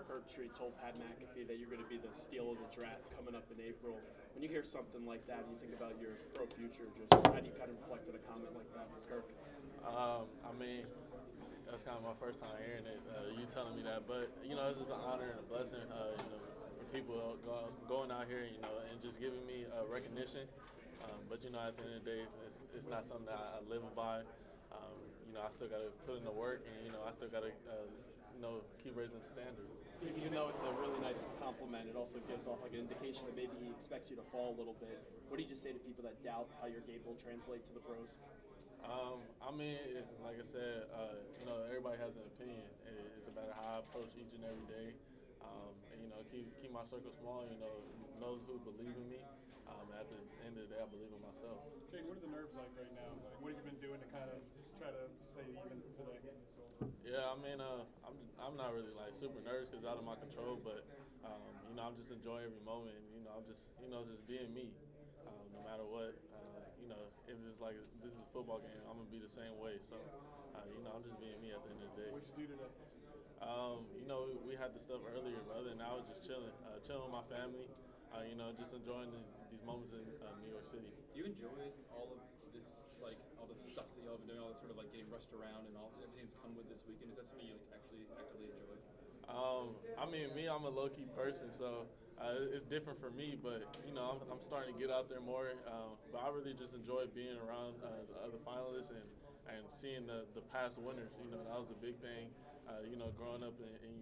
Kirk Herbstreit told Pat McAfee that you're going to be the steal of the draft coming up in April. When you hear something like that, and you think about your pro future, just how do you kind of reflect on a comment like that for Kirk? I mean, that's kind of my first time hearing it. You telling me that, but it's just an honor and a blessing. For people going out here, and just giving me recognition. But at the end of the day, it's not something that I live by. I still got to put in the work, and I still got to keep raising the standard. Even though it's a really nice compliment, it also gives off like an indication that maybe he expects you to fall a little bit. What do you just say to people that doubt how your game will translate to the pros? I mean, like I said, everybody has an opinion. It's about how I approach each and every day. Keep my circle small. Those who believe in me. At the end of the day, I believe in myself. Jayden, what are the nerves like right now? Like, what have you been doing to kind of try to stay even today? Yeah, I mean, I'm not really like super nervous because it's out of my control, but I'm just enjoying every moment. And, I'm just just being me, no matter what. If it's like this is a football game, I'm gonna be the same way. So, I'm just being me at the end of the day. What'd you do today? We had the stuff earlier, but other than that, I was just chilling with my family. Just enjoying these moments in New York City. Do you enjoy all of this, like all the stuff that y'all have been doing, all the sort of like getting rushed around and everything that's come with this weekend? Is that something you like actually actively enjoy? I mean, me, I'm a low-key person, so it's different for me. But I'm starting to get out there more. But I really just enjoy being around the other finalists and seeing the past winners. That was a big thing. Growing up and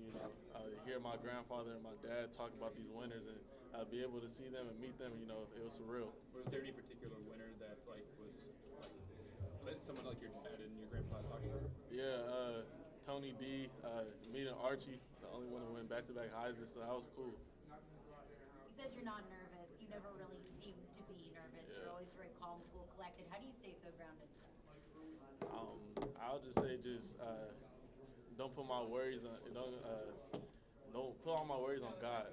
hear my grandfather and my dad talk about these winners and be able to see them and meet them, it was surreal. Was there any particular winner that was someone like your dad and your grandfather talking about? Yeah, Tony D, meeting Archie, the only one to win back-to-back Heisman, so that was cool. You said you're not nervous. You never really seem to be nervous. Yeah. You're always very calm, cool, collected. How do you stay so grounded? I'll just say don't put my worries on don't put all my worries on God.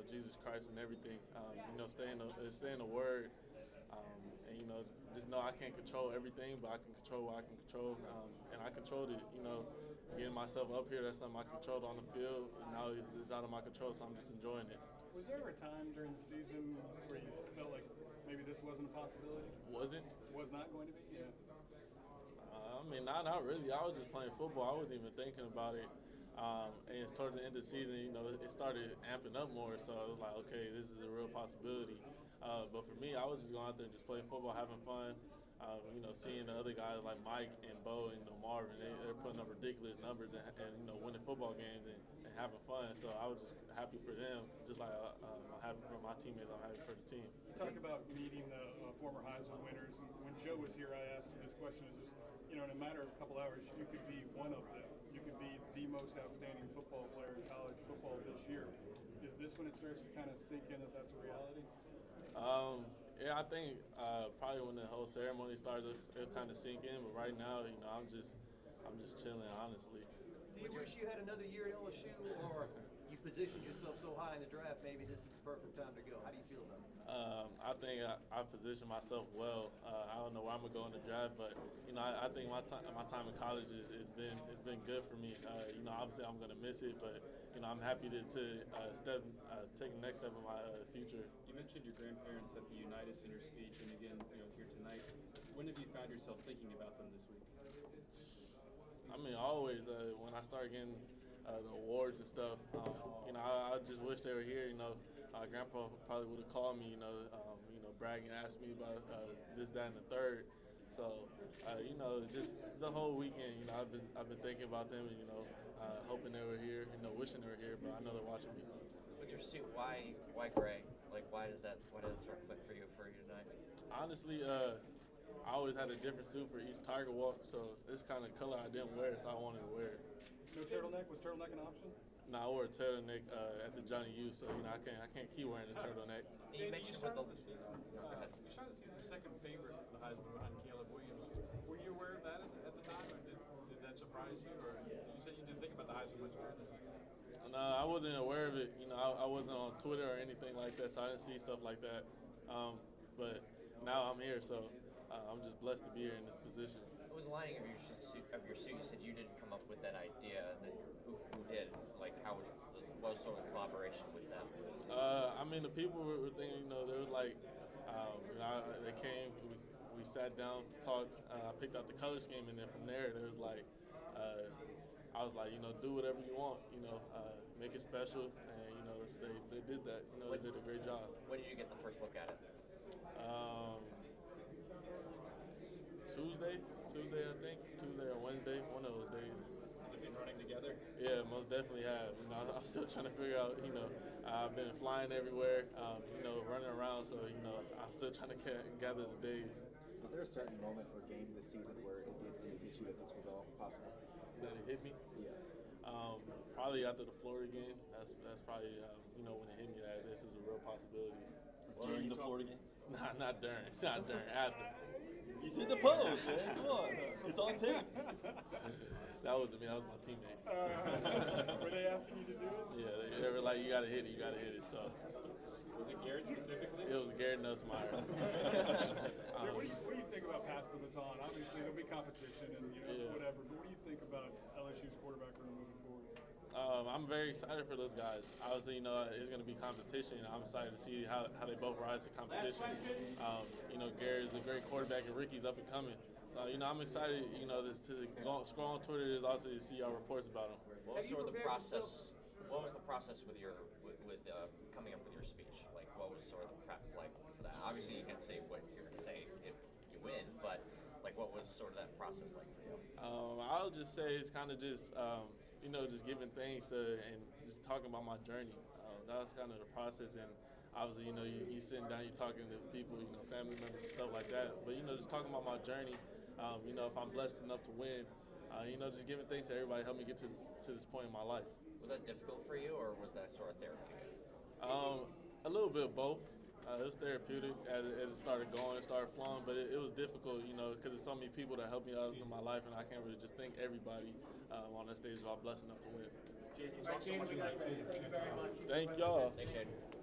Jesus Christ and everything. Stay in the Word. And just know I can't control everything, but I can control what I can control. And I controlled it. Getting myself up here, that's something I controlled on the field. And now it's out of my control, so I'm just enjoying it. Was there ever a time during the season where you felt like maybe this wasn't a possibility? Wasn't? Was not going to be? Yeah. I mean, not really. I was just playing football. I wasn't even thinking about it. And it's towards the end of the season, it started amping up more. So I was like, okay, this is a real possibility. But for me, I was just going out there and just playing football, having fun. Seeing the other guys like Mike and Bo and Marvin, they're putting up ridiculous numbers and winning football games and having fun. So I was just happy for them, just like I'm happy for my teammates. I'm happy for the team. You talk about meeting the former Heisman winners. When Joe was here, I asked him this question: is just in a matter of a couple hours, you could be one of them. You could be the most outstanding football player in college football this year. Is this when it starts to kind of sink in that that's a reality? Yeah, I think probably when the whole ceremony starts, it'll kind of sink in. But right now, I'm just chilling, honestly. Do you wish you had another year at LSU, or you positioned yourself so high in the draft, maybe this is the perfect time to go? How do you feel about it? I think I positioned myself well. I don't know where I'm gonna go in the draft, but I think my time in college it's been good for me. Obviously I'm gonna miss it, but I'm happy to take the next step in my future. You mentioned your grandparents at the Unitas in your speech, and again, here tonight. When have you found yourself thinking about them this week? I mean, always when I start getting the awards and stuff, I just wish they were here. Grandpa probably would have called me, bragging, asked me about this, that, and the third. So, just the whole weekend, I've been thinking about them and hoping they were here, wishing they were here. But I know they're watching me. With your suit, why gray? Like, why does that sort of click for you tonight? Honestly, I always had a different suit for each Tiger Walk, so this kind of color I didn't wear, so I wanted to wear it. No turtleneck? Was turtleneck an option? No, I wore a turtleneck at the Johnny U, so I can't keep wearing the turtleneck. You mentioned with the season. You started the season second favorite for the Heisman behind Caleb Williams. Were you aware of that at the time, or did that surprise you? Or you said you didn't think about the Heisman much during the season? No, I wasn't aware of it. I wasn't on Twitter or anything like that, so I didn't see stuff like that. But now I'm here, so I'm just blessed to be here in this position. With the lining of your suit, you said you didn't come up with that idea. Then who did? Like, how was those what was sort of the collaboration with them? I mean, the people were thinking, they were like, they came, we sat down, talked. I picked out the color scheme, and then from there, there was like, I was like, do whatever you want, make it special, and they did that. They did a great job. When did you get the first look at it? Tuesday, I think. Tuesday or Wednesday, one of those days. Has it been running together? Yeah, most definitely have. I'm still trying to figure out, I've been flying everywhere, running around, so, I'm still trying to gather the days. Was there a certain moment or game this season where it did really hit you that this was all possible? That it hit me? Yeah. Probably after the Florida game. That's probably, when it hit me that this is a real possibility. During the Florida game? Not during. Not during. After. You did the pose, man. Come on. It's on tape. That wasn't me. That was my teammates. Were they asking you to do it? Yeah, they were like, you got to hit it. So. Was it Garrett specifically? It was Garrett Nussmeier. What do you think about passing the baton? Obviously, there'll be competition and whatever, but what do you think about LSU's quarterback room moving forward? I'm very excited for those guys. Obviously, it's going to be competition. I'm excited to see how they both rise to competition. Garrett's a great quarterback, and Ricky's up and coming. So, I'm excited, to scroll on Twitter is also to see our reports about him. What was sort of the process? What was the process with coming up with your speech? Like, what was sort of the prep like for that? Obviously, you can't say what you're going to say if you win, but like, what was sort of that process like for you? I'll just say it's kind of just just giving thanks and just talking about my journey. That was kind of the process, and obviously, you sitting down, you're talking to people, family members and stuff like that. But just talking about my journey. If I'm blessed enough to win, just giving thanks to everybody helped me get to this point in my life. Was that difficult for you, or was that sort of therapeutic? A little bit of both. It was therapeutic as it started going, started flowing, but it was difficult, because there's so many people that helped me out in my life, and I can't really just thank everybody on that stage if I'm blessed enough to win. Jayden, you talked so much about Thank y'all. Thanks, Jayden.